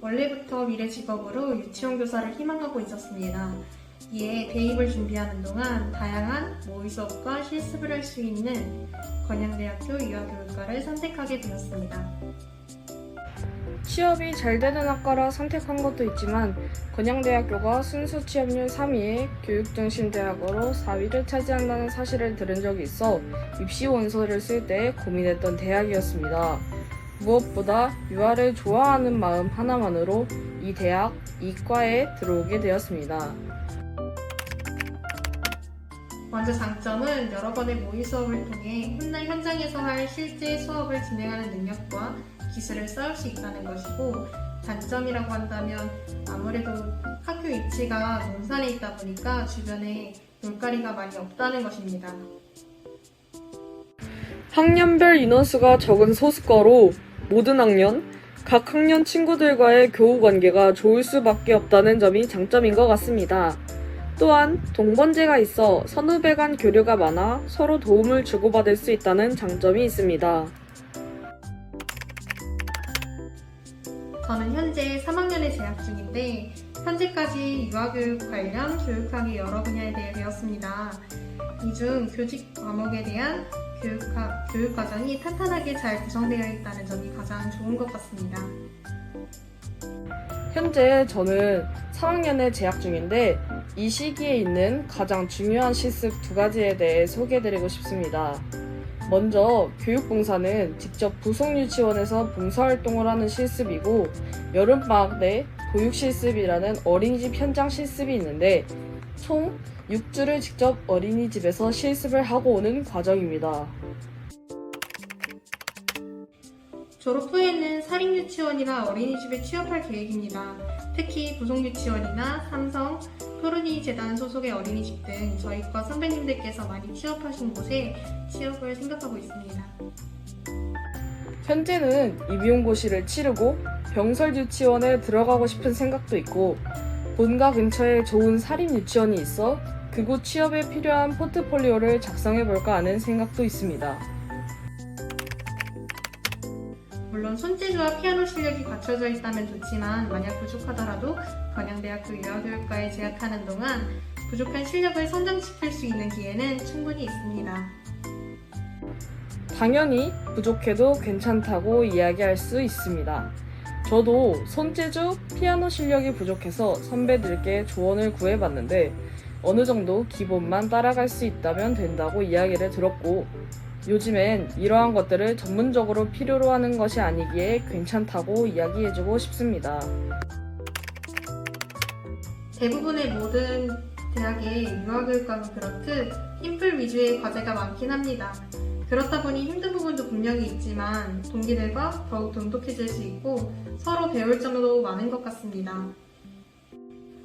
원래부터 미래 직업으로 유치원 교사를 희망하고 있었습니다. 이에 대입을 준비하는 동안 다양한 모의 수업과 실습을 할 수 있는 건양대학교 유아교육과를 선택하게 되었습니다. 취업이 잘 되는 학과라 선택한 것도 있지만 건양대학교가 순수 취업률 3위에 교육중심대학으로 4위를 차지한다는 사실을 들은 적이 있어 입시 원서를 쓸 때 고민했던 대학이었습니다. 무엇보다 유아를 좋아하는 마음 하나만으로 이 대학, 이과에 들어오게 되었습니다. 먼저 장점은 여러 번의 모의 수업을 통해 훗날 현장에서 할 실제 수업을 진행하는 능력과 기술을 쌓을 수 있다는 것이고, 단점이라고 한다면 아무래도 학교 위치가 논산에 있다 보니까 주변에 놀거리가 많이 없다는 것입니다. 학년별 인원수가 적은 소수과로 모든 학년, 각 학년 친구들과의 교우 관계가 좋을 수밖에 없다는 점이 장점인 것 같습니다. 또한 동번제가 있어 선후배 간 교류가 많아 서로 도움을 주고받을 수 있다는 장점이 있습니다. 저는 현재 3학년에 재학 중인데 현재까지 유아교육 관련 교육학의 여러 분야에 대해 배웠습니다. 이 중 교직 과목에 대한 교육 과정이 탄탄하게 잘 구성되어 있다는 점이 가장 좋은 것 같습니다. 현재 저는 3학년에 재학 중인데 이 시기에 있는 가장 중요한 실습 2가지에 대해 소개해드리고 싶습니다. 먼저 교육봉사는 직접 부속유치원에서 봉사활동을 하는 실습이고, 여름방학 때 보육실습이라는 어린이집 현장 실습이 있는데 총 6주를 직접 어린이집에서 실습을 하고 오는 과정입니다. 졸업 후에는 사립유치원이나 어린이집에 취업할 계획입니다. 특히 부속유치원이나 삼성, 토르니 재단 소속의 어린이집 등 저희과 선배님들께서 많이 취업하신 곳에 취업을 생각하고 있습니다. 현재는 임용고시를 치르고 병설유치원에 들어가고 싶은 생각도 있고, 본가 근처에 좋은 사립유치원이 있어 그곳 취업에 필요한 포트폴리오를 작성해볼까 하는 생각도 있습니다. 물론 손재주와 피아노 실력이 갖춰져 있다면 좋지만 만약 부족하더라도 건양대학교 유아교육과에 재학하는 동안 부족한 실력을 선정시킬 수 있는 기회는 충분히 있습니다. 당연히 부족해도 괜찮다고 이야기할 수 있습니다. 저도 손재주, 피아노 실력이 부족해서 선배들께 조언을 구해봤는데 어느 정도 기본만 따라갈 수 있다면 된다고 이야기를 들었고, 요즘엔 이러한 것들을 전문적으로 필요로 하는 것이 아니기에 괜찮다고 이야기해주고 싶습니다. 대부분의 모든 대학의 유아교육과는 그렇듯 팀플 위주의 과제가 많긴 합니다. 그렇다 보니 힘든 부분도 분명히 있지만 동기들과 더욱 돈독해질 수 있고 서로 배울 점도 많은 것 같습니다.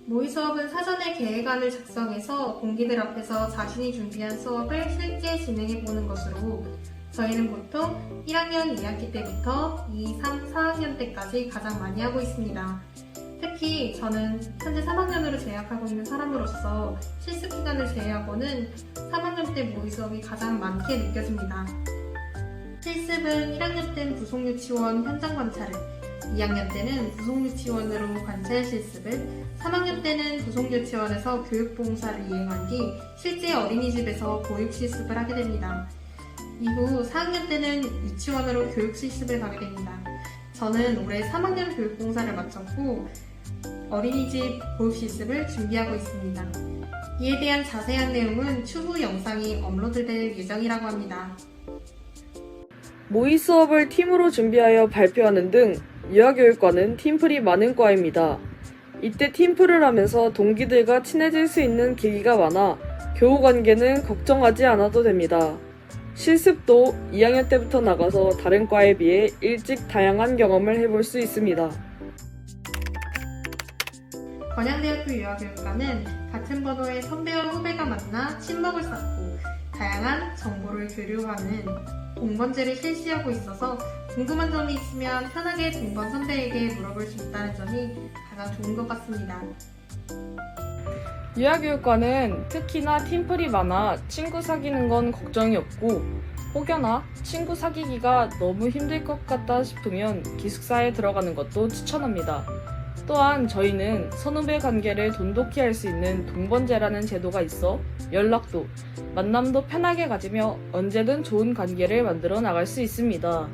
모의 수업은 사전에 계획안을 작성해서 동기들 앞에서 자신이 준비한 수업을 실제 진행해보는 것으로 저희는 보통 1학년 2학기 때부터 2, 3, 4학년 때까지 가장 많이 하고 있습니다. 특히 저는 현재 3학년으로 재학하고 있는 사람으로서 실습 기간을 제외하고는 3학년 때 모의 수업이 가장 많게 느껴집니다. 실습은 1학년 때는 부속유치원 현장 관찰을, 2학년 때는 부속유치원으로 관찰 실습을, 3학년 때는 부속유치원에서 교육봉사를 이행한 뒤 실제 어린이집에서 보육 실습을 하게 됩니다. 이후 4학년 때는 유치원으로 교육 실습을 가게 됩니다. 저는 올해 3학년 교육봉사를 마쳤고 어린이집 보육 실습을 준비하고 있습니다. 이에 대한 자세한 내용은 추후 영상이 업로드될 예정이라고 합니다. 모의 수업을 팀으로 준비하여 발표하는 등 유아교육과는 팀플이 많은 과입니다. 이때 팀플을 하면서 동기들과 친해질 수 있는 계기가 많아 교우 관계는 걱정하지 않아도 됩니다. 실습도 2학년 때부터 나가서 다른 과에 비해 일찍 다양한 경험을 해볼 수 있습니다. 건양대학교 유아교육과는 같은 번호의 선배와 후배가 만나 친목을 쌓고 다양한 정보를 교류하는 동번제를 실시하고 있어서 궁금한 점이 있으면 편하게 동번 선배에게 물어볼 수 있다는 점이 가장 좋은 것 같습니다. 유아교육과는 특히나 팀플이 많아 친구 사귀는 건 걱정이 없고, 혹여나 친구 사귀기가 너무 힘들 것 같다 싶으면 기숙사에 들어가는 것도 추천합니다. 또한 저희는 선후배 관계를 돈독히 할 수 있는 동번제라는 제도가 있어 연락도, 만남도 편하게 가지며 언제든 좋은 관계를 만들어 나갈 수 있습니다.